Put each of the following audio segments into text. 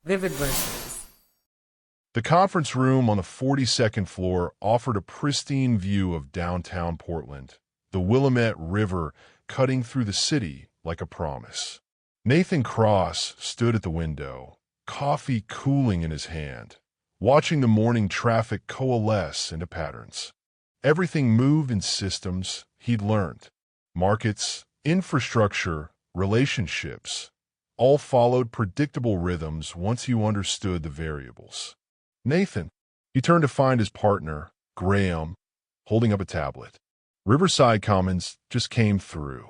vivid verses. The conference room on the 42nd floor offered a pristine view of downtown Portland, the Willamette River cutting through the city like a promise. Nathan Cross stood at the window, coffee cooling in his hand, watching the morning traffic coalesce into patterns. Everything moved in systems he'd learned. Markets, infrastructure, relationships, all followed predictable rhythms once you understood the variables. Nathan, he turned to find his partner, Graham, holding up a tablet. Riverside Commons just came through.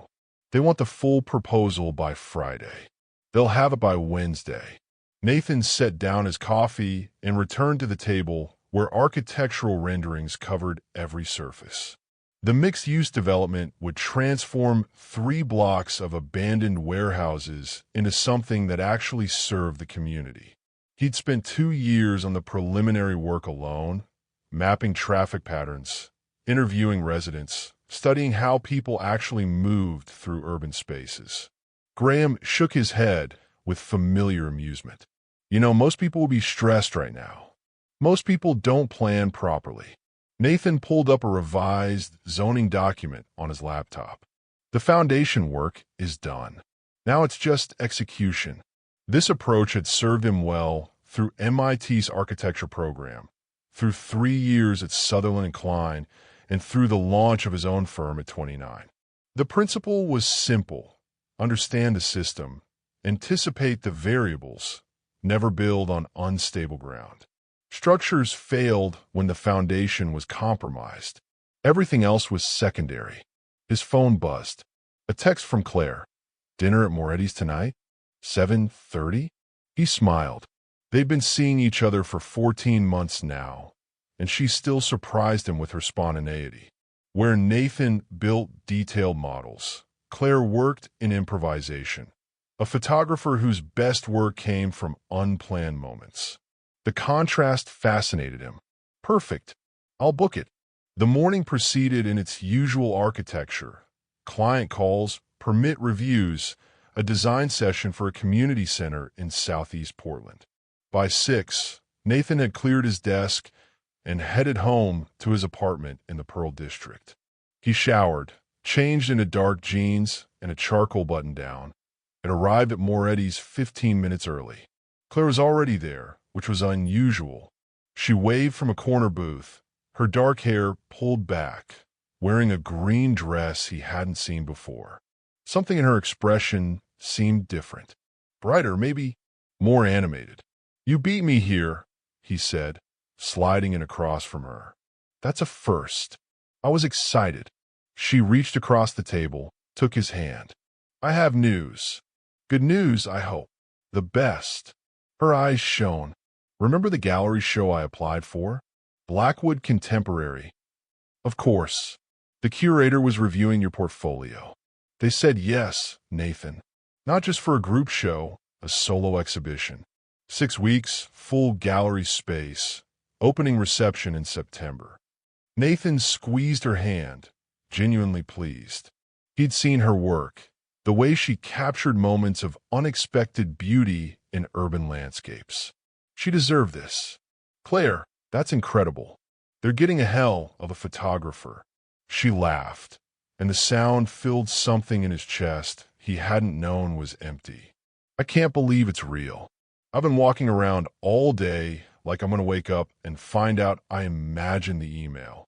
They want the full proposal by Friday. They'll have it by Wednesday. Nathan set down his coffee and returned to the table where architectural renderings covered every surface. The mixed-use development would transform 3 blocks of abandoned warehouses into something that actually served the community. He'd spent 2 years on the preliminary work alone, mapping traffic patterns, interviewing residents, studying how people actually moved through urban spaces. Graham shook his head with familiar amusement. You know, most people will be stressed right now. Most people don't plan properly. Nathan pulled up a revised zoning document on his laptop. The foundation work is done. Now it's just execution. This approach had served him well through MIT's architecture program, through 3 years at Sutherland and Klein, and through the launch of his own firm at 29. The principle was simple. Understand the system, anticipate the variables, never build on unstable ground. Structures failed when the foundation was compromised. Everything else was secondary. His phone buzzed. A text from Claire. Dinner at Moretti's tonight? 7:30? He smiled. They'd been seeing each other for 14 months now, and she still surprised him with her spontaneity. Where Nathan built detailed models, Claire worked in improvisation. A photographer whose best work came from unplanned moments. The contrast fascinated him. Perfect. I'll book it. The morning proceeded in its usual architecture. Client calls, permit reviews, a design session for a community center in Southeast Portland. By 6, Nathan had cleared his desk and headed home to his apartment in the Pearl District. He showered, changed into dark jeans and a charcoal button-down, and arrived at Moretti's 15 minutes early. Claire was already there, which was unusual. She waved from a corner booth, her dark hair pulled back, wearing a green dress he hadn't seen before. Something in her expression seemed different. Brighter, maybe more animated. "You beat me here," he said, sliding in across from her. "That's a first." I was excited. She reached across the table, took his hand. "I have news. Good news, I hope. The best." Her eyes shone. "Remember the gallery show I applied for? Blackwood Contemporary." "Of course. The curator was reviewing your portfolio. They said yes, Nathan. Not just for a group show, a solo exhibition. 6 weeks, full gallery space, opening reception in September." Nathan squeezed her hand, genuinely pleased. He'd seen her work, the way she captured moments of unexpected beauty in urban landscapes. She deserved this. "Claire, that's incredible. They're getting a hell of a photographer." She laughed, and the sound filled something in his chest he hadn't known was empty. "I can't believe it's real. I've been walking around all day like I'm going to wake up and find out I imagined the email."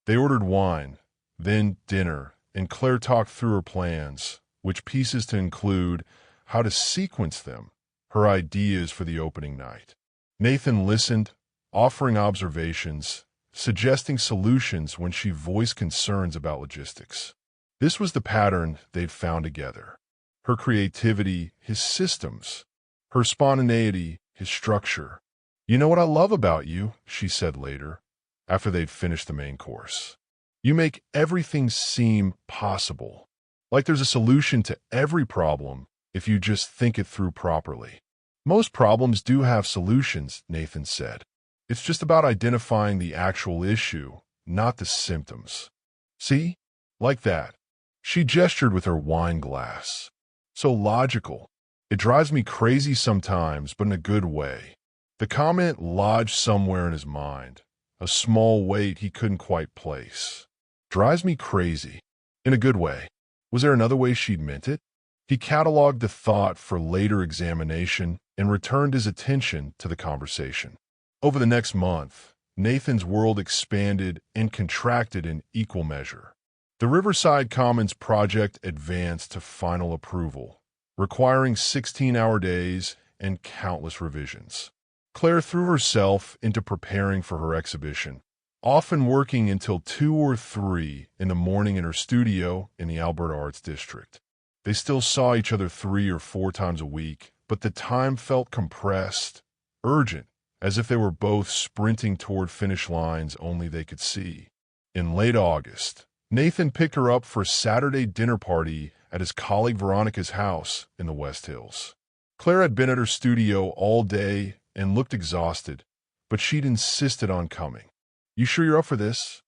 They ordered wine, then dinner, and Claire talked through her plans, which pieces to include, how to sequence them, her ideas for the opening night. Nathan listened, offering observations, suggesting solutions when she voiced concerns about logistics. This was the pattern they'd found together. Her creativity, his systems. Her spontaneity, his structure. "You know what I love about you," she said later, after they'd finished the main course. "You make everything seem possible. Like there's a solution to every problem if you just think it through properly." "Most problems do have solutions," Nathan said. "It's just about identifying the actual issue, not the symptoms." "See? Like that." She gestured with her wine glass. "So logical. It drives me crazy sometimes, but in a good way. The comment lodged somewhere in his mind, a small weight he couldn't quite place. Drives me crazy. In a good way. Was there another way she'd meant it? He cataloged the thought for later examination and returned his attention to the conversation. Over the next month, Nathan's world expanded and contracted in equal measure. The Riverside Commons project advanced to final approval, requiring 16-hour days and countless revisions. Claire threw herself into preparing for her exhibition, often working until 2 or 3 in the morning in her studio in the Alberta Arts District. They still saw each other 3 or 4 times a week, but the time felt compressed, urgent, as if they were both sprinting toward finish lines only they could see. In late August, Nathan picked her up for a Saturday dinner party at his colleague Veronica's house in the West Hills. Claire had been at her studio all day and looked exhausted, but she'd insisted on coming. "You sure you're up for this?"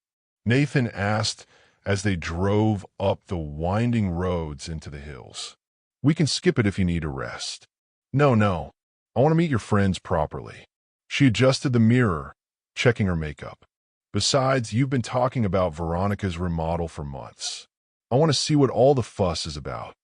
Nathan asked as they drove up the winding roads into the hills. "We can skip it if you need a rest." No. I want to meet your friends properly." She adjusted the mirror, checking her makeup. "Besides, you've been talking about Veronica's remodel for months. I want to see what all the fuss is about."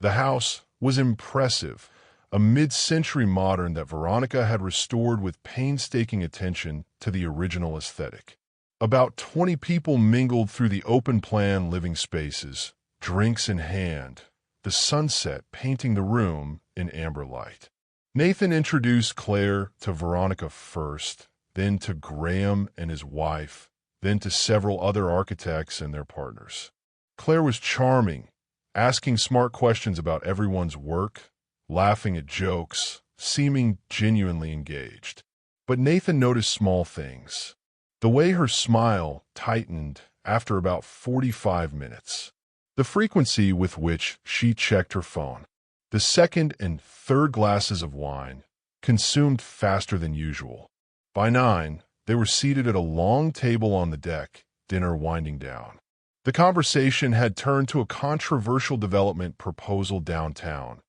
The house was impressive, a mid-century modern that Veronica had restored with painstaking attention to the original aesthetic. About 20 people mingled through the open-plan living spaces, drinks in hand, the sunset painting the room in amber light. Nathan introduced Claire to Veronica first, then to Graham and his wife, then to several other architects and their partners. Claire was charming, asking smart questions about everyone's work, laughing at jokes, seeming genuinely engaged. But Nathan noticed small things. The way her smile tightened after about 45 minutes. The frequency with which she checked her phone. The second and third glasses of wine, consumed faster than usual. By 9, they were seated at a long table on the deck, dinner winding down. The conversation had turned to a controversial development proposal downtown,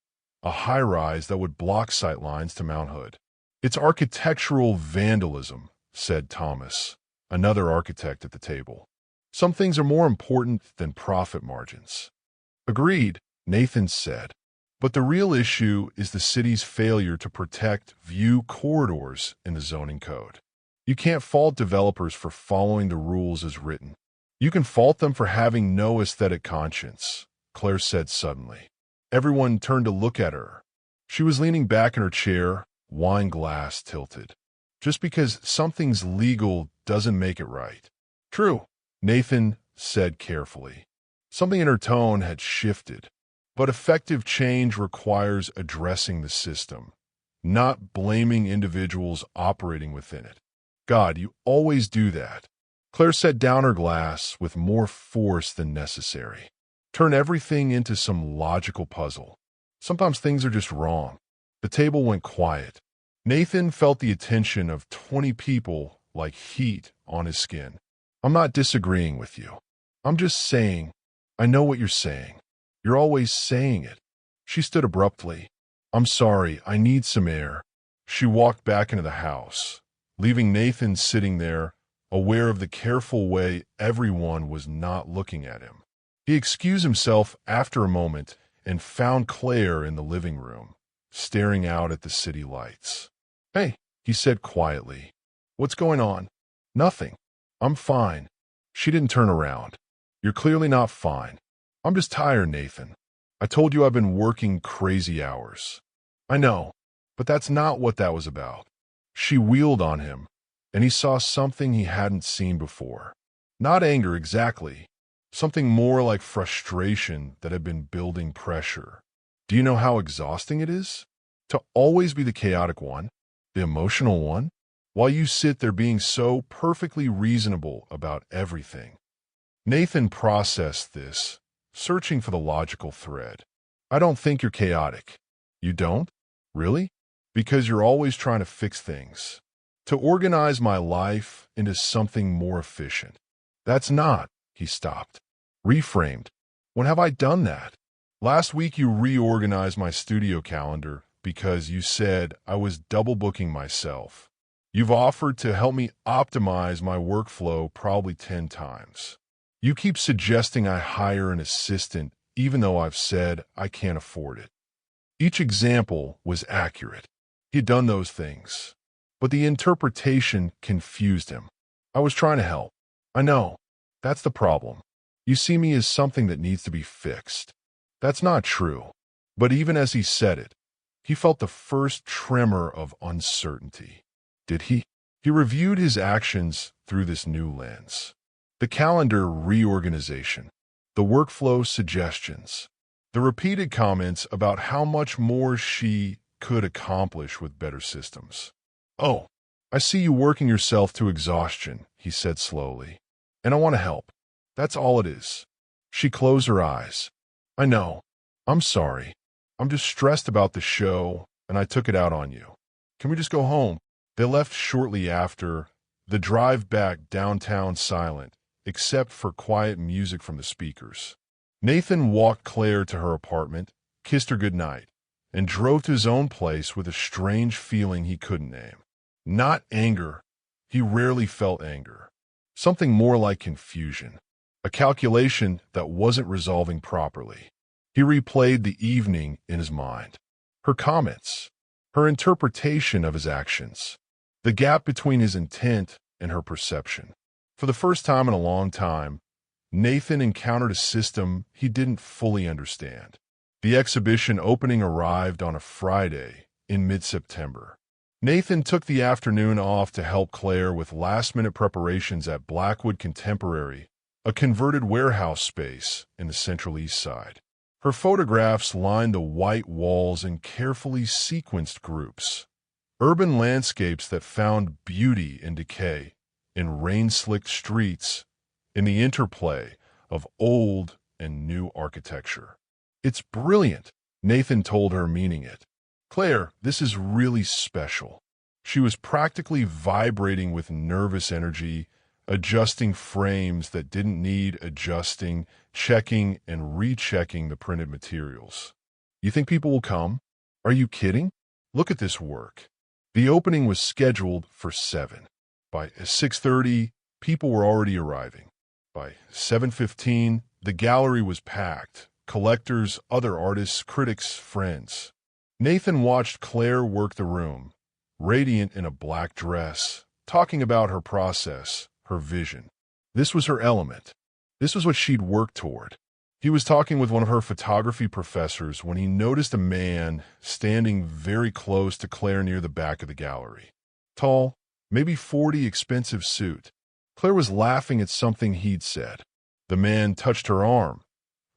a high-rise that would block sightlines to Mount Hood. "It's architectural vandalism," said Thomas, another architect at the table. "Some things are more important than profit margins." "Agreed," Nathan said. "But the real issue is the city's failure to protect view corridors in the zoning code. You can't fault developers for following the rules as written. You can fault them for having no aesthetic conscience," Claire said suddenly. Everyone turned to look at her. She was leaning back in her chair, wine glass tilted. "Just because something's legal doesn't make it right." "True," Nathan said carefully. Something in her tone had shifted. But effective change requires addressing the system, not blaming individuals operating within it. "God, you always do that." Claire set down her glass with more force than necessary. "Turn everything into some logical puzzle. Sometimes things are just wrong." The table went quiet. Nathan felt the attention of 20 people like heat on his skin. "I'm not disagreeing with you. I'm just saying, I know what you're saying. You're always saying it." She stood abruptly. "I'm sorry, I need some air." She walked back into the house, leaving Nathan sitting there, aware of the careful way everyone was not looking at him. He excused himself after a moment and found Claire in the living room, staring out at the city lights. "Hey," he said quietly. "What's going on?" "Nothing. I'm fine." She didn't turn around. "You're clearly not fine." "I'm just tired, Nathan. I told you I've been working crazy hours." "I know, but that's not what that was about." She wheeled on him, and he saw something he hadn't seen before. Not anger exactly, something more like frustration that had been building pressure. "Do you know how exhausting it is? To always be the chaotic one, the emotional one, while you sit there being so perfectly reasonable about everything." Nathan processed this, searching for the logical thread. "I don't think you're chaotic." "You don't? Really?" "Because you're always trying to fix things. To organize my life into something more efficient." "That's not," he stopped. Reframed. "When have I done that?" Last week you reorganized my studio calendar because you said I was double booking myself. You've offered to help me optimize my workflow probably 10 times. You keep suggesting I hire an assistant even though I've said I can't afford it. Each example was accurate. He'd done those things. But the interpretation confused him. I was trying to help. I know. That's the problem. You see me as something that needs to be fixed. That's not true. But even as he said it, he felt the first tremor of uncertainty. Did he? He reviewed his actions through this new lens. The calendar reorganization, the workflow suggestions, the repeated comments about how much more she could accomplish with better systems. "Oh, I see you working yourself to exhaustion," he said slowly. "And I want to help. That's all it is." She closed her eyes. "I know. I'm sorry. I'm just stressed about the show, and I took it out on you. Can we just go home?" They left shortly after, the drive back downtown silent, except for quiet music from the speakers. Nathan walked Claire to her apartment, kissed her goodnight, and drove to his own place with a strange feeling he couldn't name. Not anger. He rarely felt anger. Something more like confusion. A calculation that wasn't resolving properly. He replayed the evening in his mind. Her comments. Her interpretation of his actions. The gap between his intent and her perception. For the first time in a long time, Nathan encountered a system he didn't fully understand. The exhibition opening arrived on a Friday in mid-September. Nathan took the afternoon off to help Claire with last-minute preparations at Blackwood Contemporary, a converted warehouse space in the Central East Side. Her photographs lined the white walls in carefully sequenced groups. Urban landscapes that found beauty in decay, in rain-slicked streets, in the interplay of old and new architecture. "It's brilliant," Nathan told her, meaning it. "Claire, this is really special." She was practically vibrating with nervous energy, adjusting frames that didn't need adjusting, checking and rechecking the printed materials. "You think people will come? Are you kidding? Look at this work." The opening was scheduled for 7. By 6:30, people were already arriving. By 7:15, the gallery was packed. Collectors, other artists, critics, friends. Nathan watched Claire work the room, radiant in a black dress, talking about her process, her vision. This was her element. This was what she'd worked toward. He was talking with one of her photography professors when he noticed a man standing very close to Claire near the back of the gallery. Tall, maybe 40, expensive suit. Claire was laughing at something he'd said. The man touched her arm.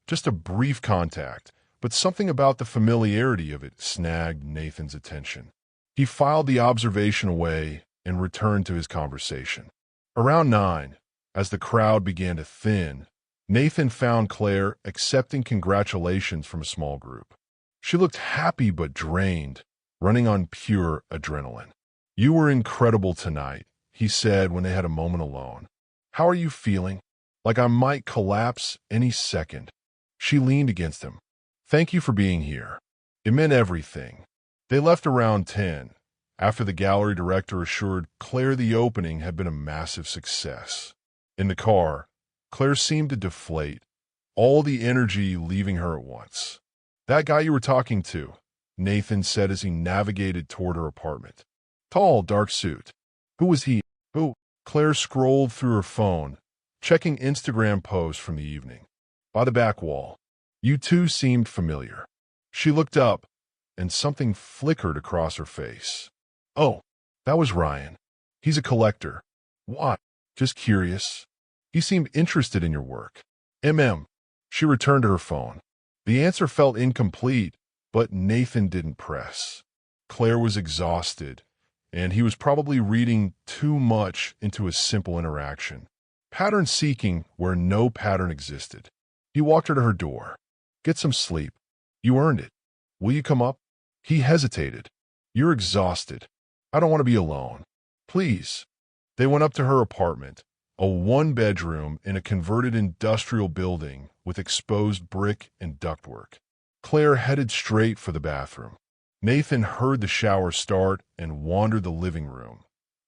Just a brief contact, but something about the familiarity of it snagged Nathan's attention. He filed the observation away and returned to his conversation. Around 9, as the crowd began to thin, Nathan found Claire accepting congratulations from a small group. She looked happy but drained, running on pure adrenaline. "You were incredible tonight," he said when they had a moment alone. "How are you feeling?" "Like I might collapse any second." She leaned against him. "Thank you for being here. It meant everything." They left around 10, after the gallery director assured Claire the opening had been a massive success. In the car, Claire seemed to deflate, all the energy leaving her at once. "That guy you were talking to," Nathan said as he navigated toward her apartment. "Tall, dark suit. Who was he?" "Who?" Claire scrolled through her phone, checking Instagram posts from the evening. "By the back wall. You two seemed familiar." She looked up, and something flickered across her face. "Oh, that was Ryan. He's a collector." "What?" "Just curious. He seemed interested in your work." She returned to her phone. The answer felt incomplete, but Nathan didn't press. Claire was exhausted, and he was probably reading too much into a simple interaction. Pattern seeking where no pattern existed. He walked her to her door. "Get some sleep. You earned it. Will you come up?" He hesitated. "You're exhausted. I don't want to be alone. Please." They went up to her apartment, a one-bedroom in a converted industrial building with exposed brick and ductwork. Claire headed straight for the bathroom. Nathan heard the shower start and wandered the living room,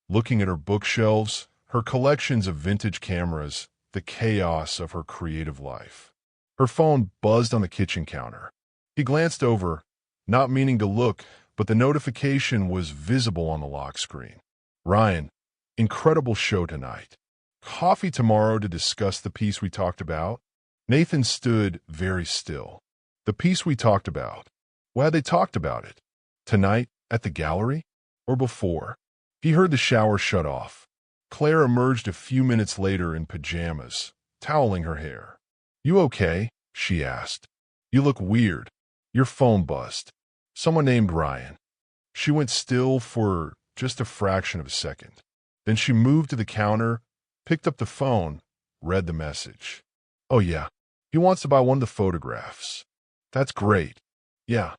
looking at her bookshelves, her collections of vintage cameras, the chaos of her creative life. Her phone buzzed on the kitchen counter. He glanced over, not meaning to look, but the notification was visible on the lock screen. Ryan, incredible show tonight. Coffee tomorrow to discuss the piece we talked about? Nathan stood very still. The piece we talked about. Well, had they talked about it? Tonight, at the gallery? Or before? He heard the shower shut off. Claire emerged a few minutes later in pajamas, toweling her hair. You okay? She asked. You look weird. Your phone buzzed. Someone named Ryan. She went still for just a fraction of a second. Then she moved to the counter, picked up the phone, read the message. Oh yeah, he wants to buy one of the photographs. That's great. Yeah.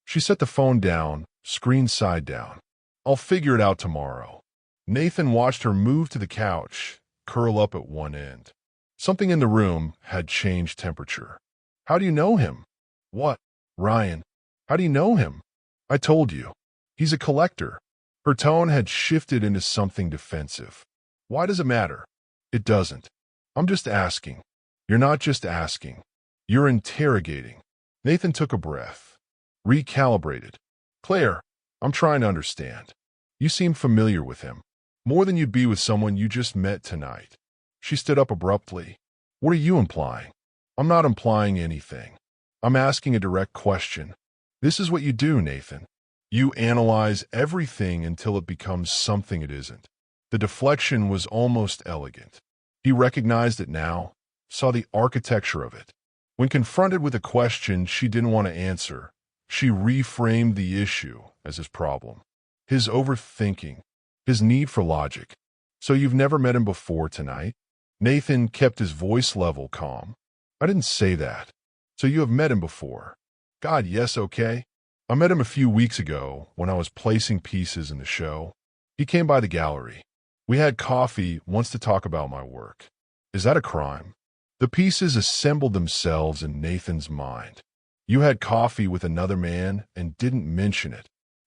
She set the phone down, screen side down. I'll figure it out tomorrow. Nathan watched her move to the couch, curl up at one end. Something in the room had changed temperature. How do you know him? What? Ryan. How do you know him? I told you. He's a collector. Her tone had shifted into something defensive. Why does it matter? It doesn't. I'm just asking. You're not just asking. You're interrogating. Nathan took a breath. Recalibrated. Claire, I'm trying to understand. You seem familiar with him. More than you'd be with someone you just met tonight. She stood up abruptly. What are you implying? I'm not implying anything. I'm asking a direct question. This is what you do, Nathan. You analyze everything until it becomes something it isn't. The deflection was almost elegant. He recognized it now, saw the architecture of it. When confronted with a question she didn't want to answer, she reframed the issue as his problem. His overthinking, his need for logic. So you've never met him before tonight? Nathan kept his voice level calm. I didn't say that. So you have met him before? God, yes, okay. I met him a few weeks ago when I was placing pieces in the show. He came by the gallery. We had coffee once to talk about my work. Is that a crime? The pieces assembled themselves in Nathan's mind. You had coffee with another man and didn't mention it,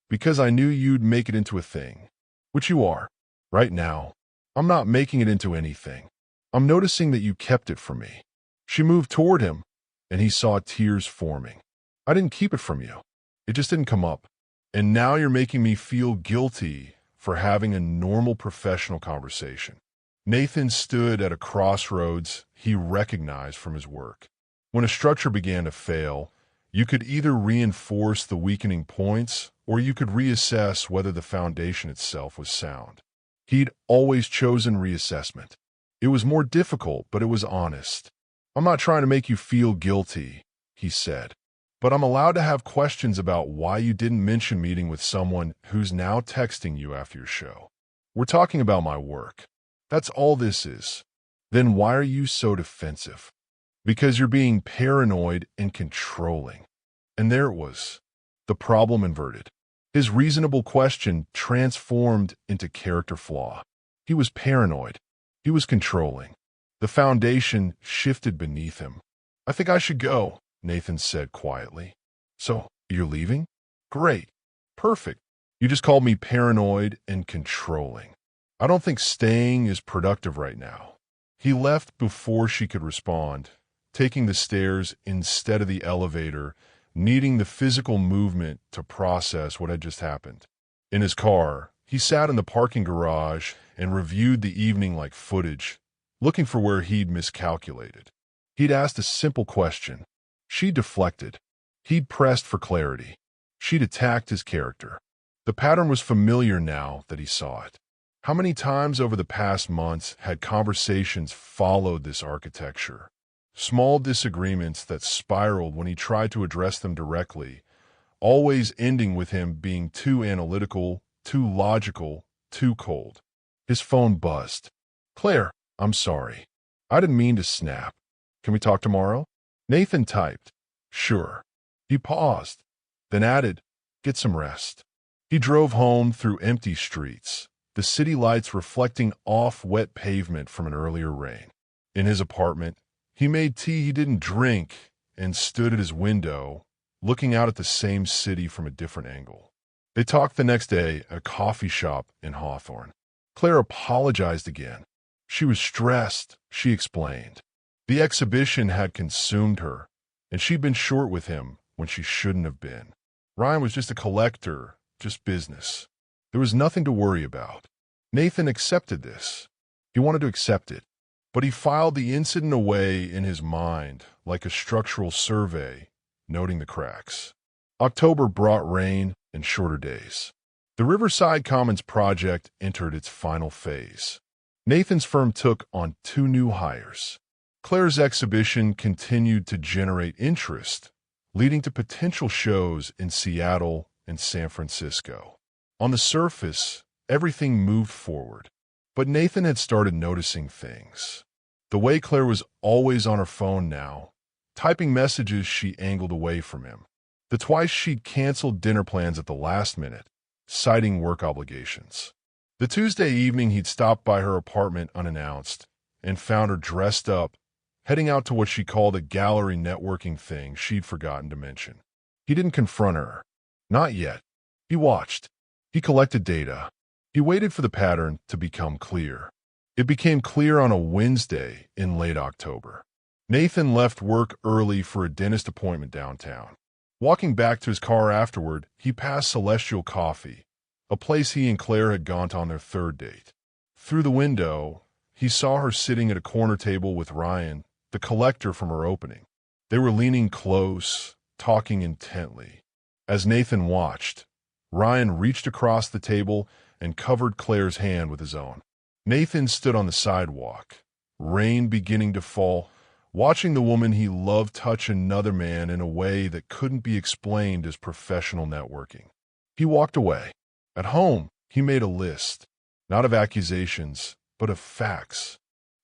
because I knew you'd make it into a thing, which you are. Right now, I'm not making it into anything. I'm noticing that you kept it from me. She moved toward him, and he saw tears forming. I didn't keep it from you. It just didn't come up. And now you're making me feel guilty for having a normal professional conversation. Nathan stood at a crossroads he recognized from his work. When a structure began to fail, you could either reinforce the weakening points or you could reassess whether the foundation itself was sound. He'd always chosen reassessment. It was more difficult, but it was honest. I'm not trying to make you feel guilty, he said, but I'm allowed to have questions about why you didn't mention meeting with someone who's now texting you after your show. We're talking about my work. That's all this is. Then why are you so defensive? Because you're being paranoid and controlling. And there it was. The problem inverted. His reasonable question transformed into character flaw. He was paranoid. He was controlling. The foundation shifted beneath him. I think I should go, Nathan said quietly. So, you're leaving? Great. Perfect. You just called me paranoid and controlling. I don't think staying is productive right now. He left before she could respond, taking the stairs instead of the elevator, needing the physical movement to process what had just happened. In his car, he sat in the parking garage and reviewed the evening like footage, looking for where he'd miscalculated. He'd asked a simple question. She deflected. He'd pressed for clarity. She'd attacked his character. The pattern was familiar now that he saw it. How many times over the past months had conversations followed this architecture? Small disagreements that spiraled when he tried to address them directly, always ending with him being too analytical, too logical, too cold. His phone buzzed. Claire, I'm sorry. I didn't mean to snap. Can we talk tomorrow? Nathan typed. Sure. He paused, then added, get some rest. He drove home through empty streets, the city lights reflecting off wet pavement from an earlier rain. In his apartment, he made tea he didn't drink and stood at his window, looking out at the same city from a different angle. They talked the next day at a coffee shop in Hawthorne. Claire apologized again. She was stressed, she explained. The exhibition had consumed her, and she'd been short with him when she shouldn't have been. Ryan was just a collector, just business. There was nothing to worry about. Nathan accepted this. He wanted to accept it, but he filed the incident away in his mind like a structural survey, noting the cracks. October brought rain and shorter days. The Riverside Commons project entered its final phase. Nathan's firm took on 2 new hires. Claire's exhibition continued to generate interest, leading to potential shows in Seattle and San Francisco. On the surface, everything moved forward, but Nathan had started noticing things. The way Claire was always on her phone now, typing messages she angled away from him. The twice she'd canceled dinner plans at the last minute, citing work obligations. The Tuesday evening he'd stopped by her apartment unannounced and found her dressed up, heading out to what she called a gallery networking thing she'd forgotten to mention. He didn't confront her. Not yet. He watched. He collected data. He waited for the pattern to become clear. It became clear on a Wednesday in late October. Nathan left work early for a dentist appointment downtown. Walking back to his car afterward, he passed Celestial Coffee, a place he and Claire had gone to on their 3rd date. Through the window, he saw her sitting at a corner table with Ryan, the collector from her opening. They were leaning close, talking intently. As Nathan watched, Ryan reached across the table and covered Claire's hand with his own. Nathan stood on the sidewalk, rain beginning to fall, watching the woman he loved touch another man in a way that couldn't be explained as professional networking. He walked away. At home, he made a list, not of accusations, but of facts.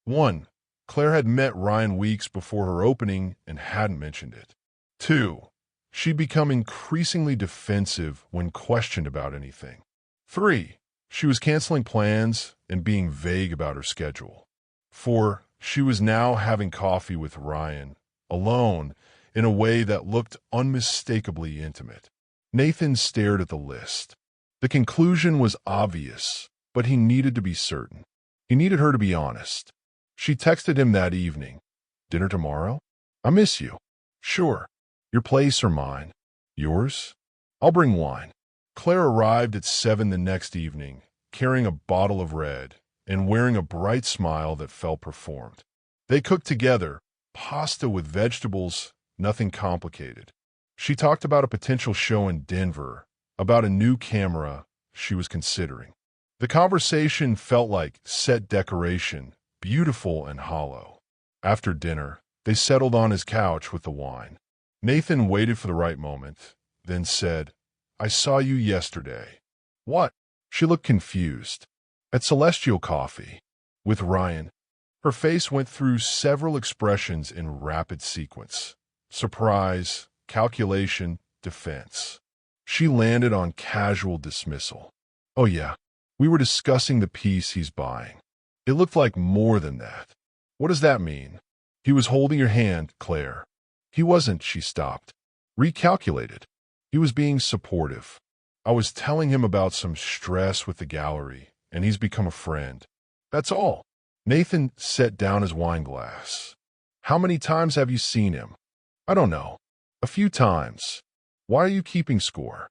1. Claire had met Ryan weeks before her opening and hadn't mentioned it. 2. She'd become increasingly defensive when questioned about anything. 3. She was canceling plans and being vague about her schedule. 4. She was now having coffee with Ryan, alone, in a way that looked unmistakably intimate. Nathan stared at the list. The conclusion was obvious, but he needed to be certain. He needed her to be honest. She texted him that evening. "Dinner tomorrow? I miss you." "Sure. Your place or mine?" "Yours. I'll bring wine." Claire arrived at 7 the next evening, carrying a bottle of red and wearing a bright smile that felt performed. They cooked together, pasta with vegetables, nothing complicated. She talked about a potential show in Denver, about a new camera she was considering. The conversation felt like set decoration, beautiful and hollow. After dinner, they settled on his couch with the wine. Nathan waited for the right moment, then said, "I saw you yesterday." "What?" She looked confused. "At Celestial Coffee. With Ryan." Her face went through several expressions in rapid sequence. Surprise, calculation, defense. She landed on casual dismissal. "Oh yeah, we were discussing the piece he's buying. It looked like more than that." "What does that mean?" "He was holding your hand, Claire." "He wasn't," she stopped. Recalculated. He was being supportive. "I was telling him about some stress with the gallery, and he's become a friend. That's all." Nathan set down his wine glass. "How many times have you seen him?" "I don't know. A few times." "Why are you keeping score?"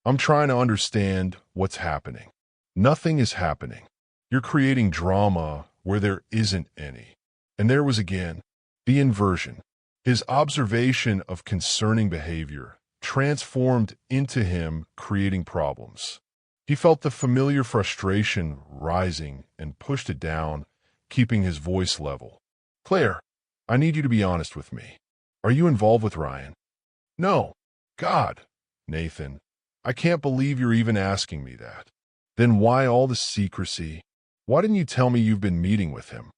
"I'm trying to understand what's happening." "Nothing is happening. You're creating drama where there isn't any." And there was again the inversion. His observation of concerning behavior transformed into him creating problems. He felt the familiar frustration rising and pushed it down, keeping his voice level. "Claire, I need you to be honest with me. Are you involved with Ryan?" "No." "God, Nathan, I can't believe you're even asking me that." "Then why all the secrecy? Why didn't you tell me you've been meeting with him?"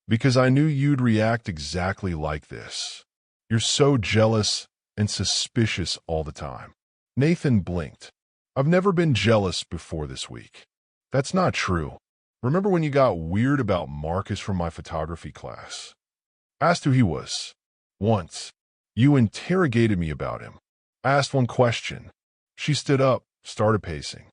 "Because I knew you'd react exactly like this. You're so jealous and suspicious all the time." Nathan blinked. "I've never been jealous before this week." "That's not true. Remember when you got weird about Marcus from my photography class?" "Asked who he was." "Once. You interrogated me about him." I asked one question. She stood up, started pacing.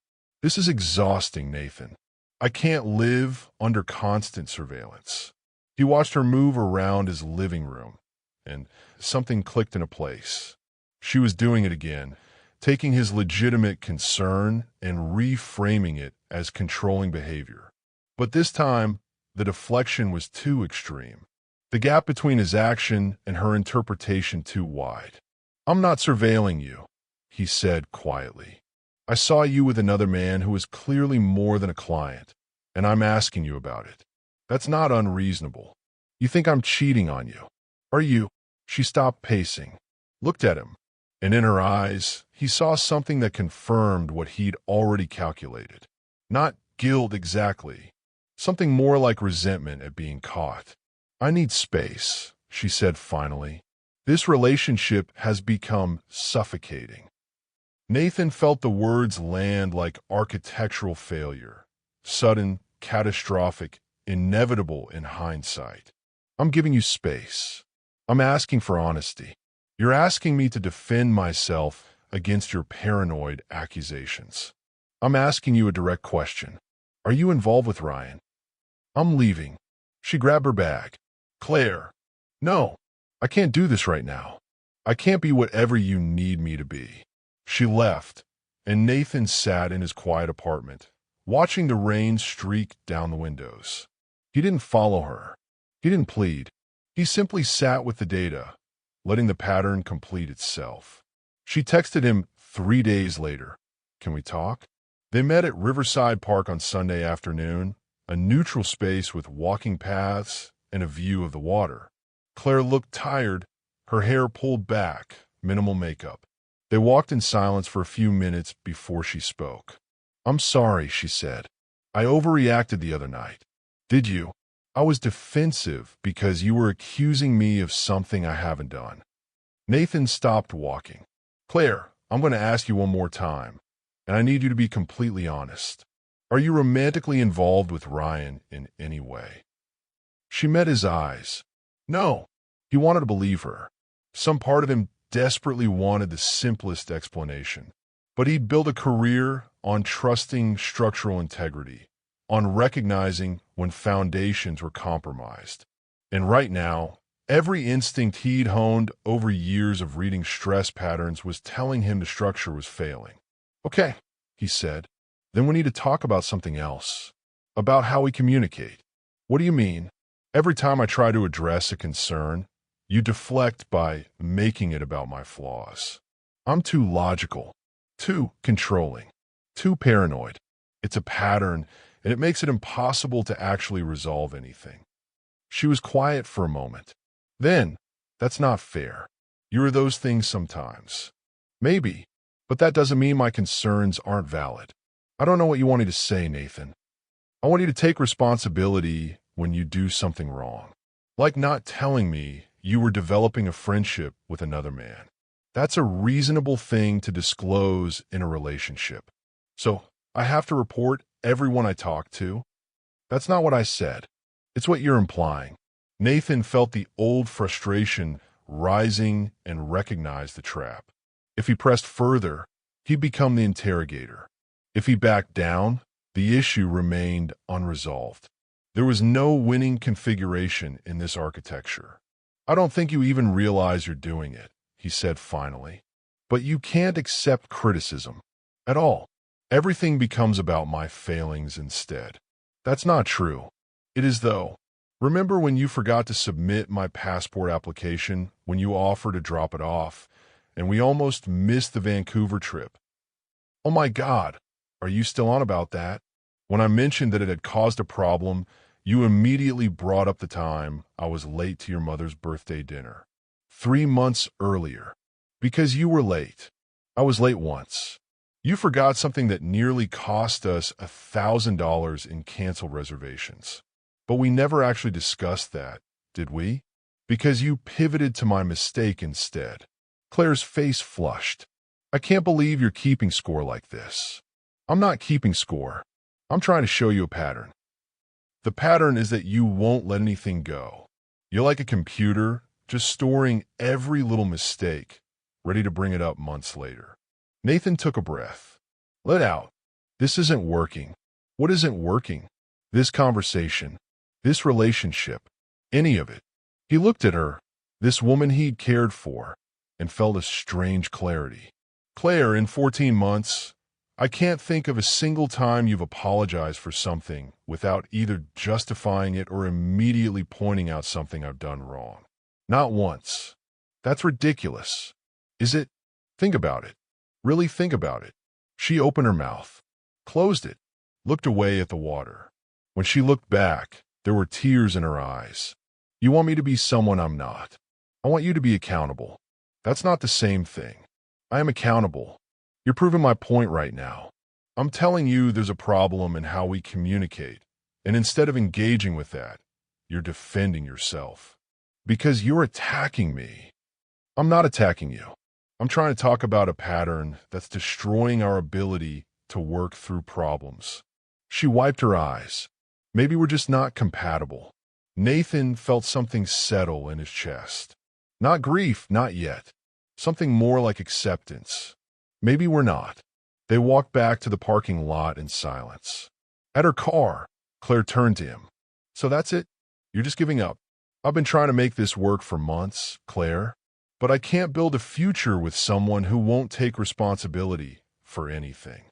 This is exhausting, Nathan. I can't live under constant surveillance. He watched her move around his living room, and something clicked into place. She was doing it again, taking his legitimate concern and reframing it as controlling behavior. But this time, the deflection was too extreme. The gap between his action and her interpretation too wide. I'm not surveilling you, he said quietly. I saw you with another man who was clearly more than a client, and I'm asking you about it. That's not unreasonable. You think I'm cheating on you? Are you? She stopped pacing, looked at him, and in her eyes, he saw something that confirmed what he'd already calculated. Not guilt exactly, something more like resentment at being caught. I need space, she said finally. This relationship has become suffocating. Nathan felt the words land like architectural failure, sudden, catastrophic, inevitable in hindsight. I'm giving you space. I'm asking for honesty. You're asking me to defend myself against your paranoid accusations. I'm asking you a direct question. Are you involved with Ryan? I'm leaving. She grabbed her bag. Claire. No, I can't do this right now. I can't be whatever you need me to be. She left, and Nathan sat in his quiet apartment, watching the rain streak down the windows. He didn't follow her. He didn't plead. He simply sat with the data, letting the pattern complete itself. She texted him 3 days later. Can we talk? They met at Riverside Park on Sunday afternoon, a neutral space with walking paths and a view of the water. Claire looked tired, her hair pulled back, minimal makeup. They walked in silence for a few minutes before she spoke. I'm sorry, she said. I overreacted the other night. Did you? I was defensive because you were accusing me of something I haven't done. Nathan stopped walking. Claire, I'm going to ask you one more time, and I need you to be completely honest. Are you romantically involved with Ryan in any way? She met his eyes. No. He wanted to believe her. Some part of him desperately wanted the simplest explanation. But he'd built a career on trusting structural integrity, on recognizing when foundations were compromised. And right now, every instinct he'd honed over years of reading stress patterns was telling him the structure was failing. Okay, he said. Then we need to talk about something else. About how we communicate. What do you mean? Every time I try to address a concern, you deflect by making it about my flaws. I'm too logical, too controlling, too paranoid. It's a pattern, and it makes it impossible to actually resolve anything. She was quiet for a moment. Then, that's not fair. You are those things sometimes. Maybe, but that doesn't mean my concerns aren't valid. I don't know what you want me to say, Nathan. I want you to take responsibility when you do something wrong. Like not telling me you were developing a friendship with another man. That's a reasonable thing to disclose in a relationship. So, I have to report everyone I talk to? That's not what I said. It's what you're implying. Nathan felt the old frustration rising and recognized the trap. If he pressed further, he'd become the interrogator. If he backed down, the issue remained unresolved. There was no winning configuration in this architecture. I don't think you even realize you're doing it, he said finally. But you can't accept criticism at all. Everything becomes about my failings instead. That's not true. It is though. Remember when you forgot to submit my passport application when you offered to drop it off, and we almost missed the Vancouver trip? Oh my God, are you still on about that? When I mentioned that it had caused a problem, you immediately brought up the time I was late to your mother's birthday dinner. 3 months earlier. Because you were late. I was late once. You forgot something that nearly cost us $1,000 in canceled reservations. But we never actually discussed that, did we? Because you pivoted to my mistake instead. Claire's face flushed. I can't believe you're keeping score like this. I'm not keeping score. I'm trying to show you a pattern. The pattern is that you won't let anything go. You're like a computer, just storing every little mistake, ready to bring it up months later. Nathan took a breath. Let out. This isn't working. What isn't working? This conversation. This relationship. Any of it. He looked at her, this woman he'd cared for, and felt a strange clarity. Claire, in 14 months, I can't think of a single time you've apologized for something without either justifying it or immediately pointing out something I've done wrong. Not once. That's ridiculous. Is it? Think about it. Really think about it. She opened her mouth, closed it, looked away at the water. When she looked back, there were tears in her eyes. You want me to be someone I'm not. I want you to be accountable. That's not the same thing. I am accountable. You're proving my point right now. I'm telling you there's a problem in how we communicate, and instead of engaging with that, you're defending yourself. Because you're attacking me. I'm not attacking you. I'm trying to talk about a pattern that's destroying our ability to work through problems. She wiped her eyes. Maybe we're just not compatible. Nathan felt something settle in his chest. Not grief, not yet. Something more like acceptance. Maybe we're not. They walked back to the parking lot in silence. At her car, Claire turned to him. So that's it? You're just giving up? I've been trying to make this work for months, Claire. But I can't build a future with someone who won't take responsibility for anything.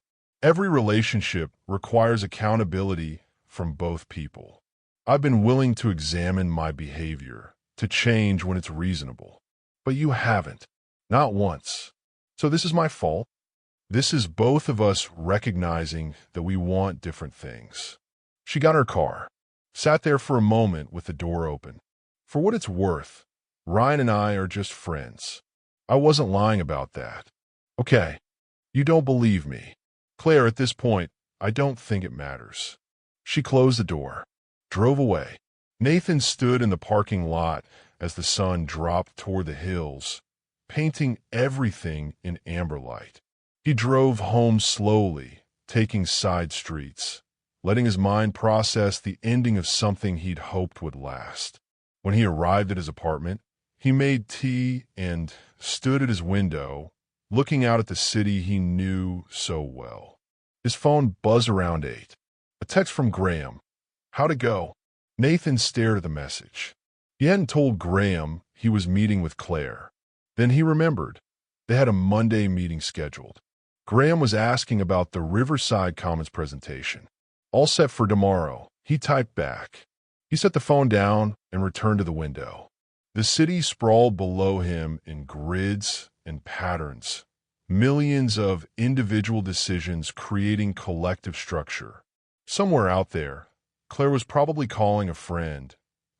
Every relationship requires accountability from both people. I've been willing to examine my behavior, to change when it's reasonable. But you haven't. Not once. So this is my fault. This is both of us recognizing that we want different things. She got her car, sat there for a moment with the door open. For what it's worth, Ryan and I are just friends. I wasn't lying about that. Okay, you don't believe me. Claire, at this point, I don't think it matters. She closed the door, drove away. Nathan stood in the parking lot as the sun dropped toward the hills, painting everything in amber light. He drove home slowly, taking side streets, letting his mind process the ending of something he'd hoped would last. When he arrived at his apartment, he made tea and stood at his window, looking out at the city he knew so well. His phone buzzed around 8. A text from Graham. How'd it go? Nathan stared at the message. He hadn't told Graham he was meeting with Claire. Then he remembered. They had a Monday meeting scheduled. Graham was asking about the Riverside Commons presentation. All set for tomorrow, he typed back. He set the phone down and returned to the window. The city sprawled below him in grids and patterns, millions of individual decisions creating collective structure. Somewhere out there, Claire was probably calling a friend,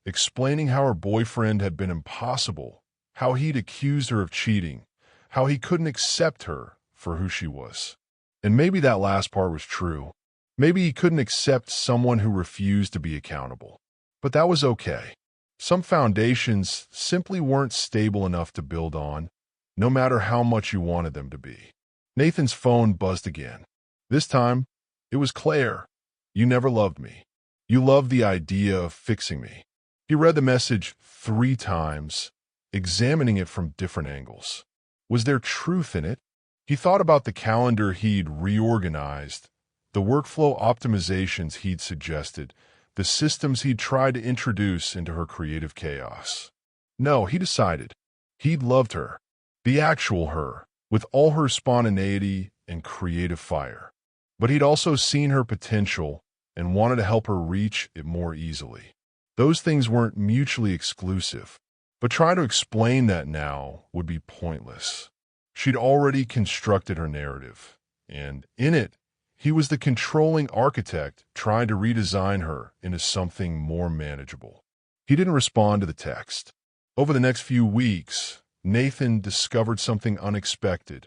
explaining how her boyfriend had been impossible, how he'd accused her of cheating, how he couldn't accept her for who she was. And maybe that last part was true. Maybe he couldn't accept someone who refused to be accountable. But that was okay. Some foundations simply weren't stable enough to build on, no matter how much you wanted them to be. Nathan's phone buzzed again. This time, it was Claire. You never loved me. You loved the idea of fixing me. He read the message 3 times, examining it from different angles. Was there truth in it? He thought about the calendar he'd reorganized, the workflow optimizations he'd suggested, the systems he'd tried to introduce into her creative chaos. No, he decided. He'd loved her, the actual her, with all her spontaneity and creative fire. But he'd also seen her potential and wanted to help her reach it more easily. Those things weren't mutually exclusive, but trying to explain that now would be pointless. She'd already constructed her narrative, and in it, he was the controlling architect trying to redesign her into something more manageable. He didn't respond to the text. Over the next few weeks, Nathan discovered something unexpected.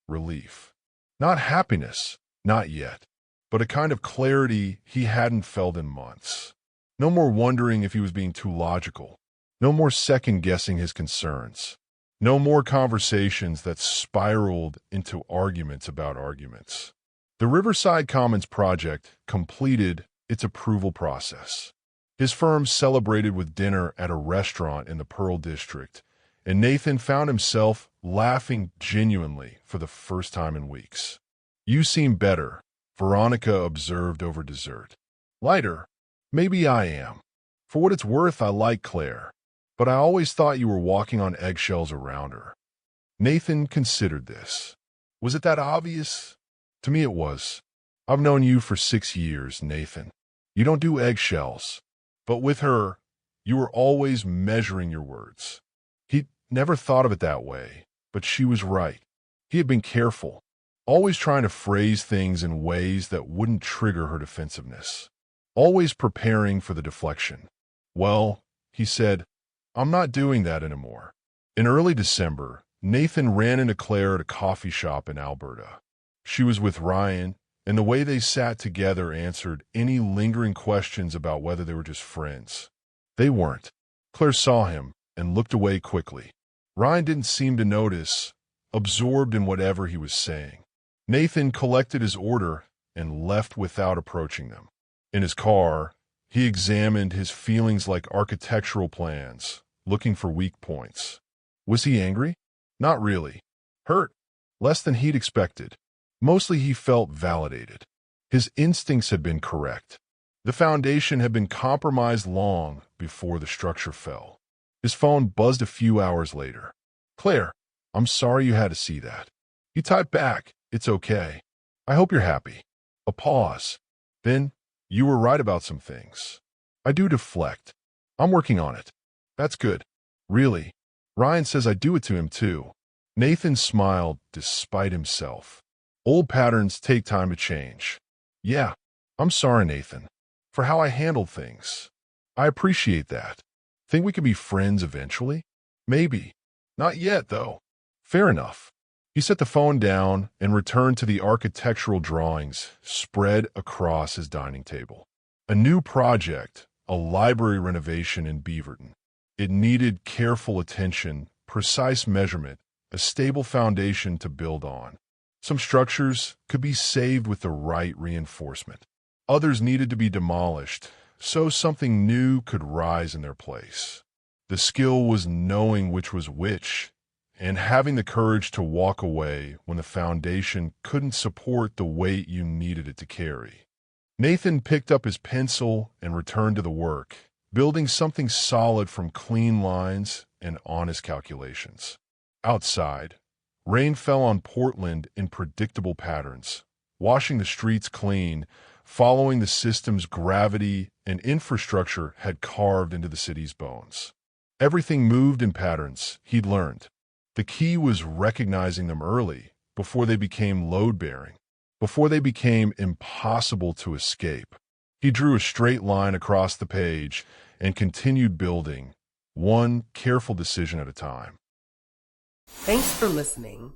Relief. Not happiness, not yet, but a kind of clarity he hadn't felt in months. No more wondering if he was being too logical. No more second-guessing his concerns. No more conversations that spiraled into arguments about arguments. The Riverside Commons project completed its approval process. His firm celebrated with dinner at a restaurant in the Pearl District, and Nathan found himself laughing genuinely for the first time in weeks. "You seem better," Veronica observed over dessert. "Lighter? Maybe I am. For what it's worth, I like Claire, but I always thought you were walking on eggshells around her." Nathan considered this. Was it that obvious? To me it was. "I've known you for 6 years, Nathan. You don't do eggshells. But with her, you were always measuring your words." He'd never thought of it that way, but she was right. He had been careful, always trying to phrase things in ways that wouldn't trigger her defensiveness, always preparing for the deflection. "Well," he said, "I'm not doing that anymore." In early December, Nathan ran into Claire at a coffee shop in Alberta. She was with Ryan, and the way they sat together answered any lingering questions about whether they were just friends. They weren't. Claire saw him and looked away quickly. Ryan didn't seem to notice, absorbed in whatever he was saying. Nathan collected his order and left without approaching them. In his car, he examined his feelings like architectural plans, looking for weak points. Was he angry? Not really. Hurt? Less than he'd expected. Mostly he felt validated. His instincts had been correct. The foundation had been compromised long before the structure fell. His phone buzzed a few hours later. "Claire, I'm sorry you had to see that." He typed back, "It's okay. I hope you're happy." A pause. Then, "You were right about some things. I do deflect. I'm working on it." "That's good." "Really? Ryan says I do it to him too." Nathan smiled despite himself. Old patterns take time to change. "Yeah, I'm sorry, Nathan, for how I handled things. I appreciate that. Think we can be friends eventually? Maybe. Not yet, though." "Fair enough." He set the phone down and returned to the architectural drawings spread across his dining table. A new project, a library renovation in Beaverton. It needed careful attention, precise measurement, a stable foundation to build on. Some structures could be saved with the right reinforcement. Others needed to be demolished, so something new could rise in their place. The skill was knowing which was which, and having the courage to walk away when the foundation couldn't support the weight you needed it to carry. Nathan picked up his pencil and returned to the work, building something solid from clean lines and honest calculations. Outside, rain fell on Portland in predictable patterns, washing the streets clean, following the system's gravity and infrastructure had carved into the city's bones. Everything moved in patterns, he'd learned. The key was recognizing them early, before they became load-bearing, before they became impossible to escape. He drew a straight line across the page and continued building, one careful decision at a time. Thanks for listening.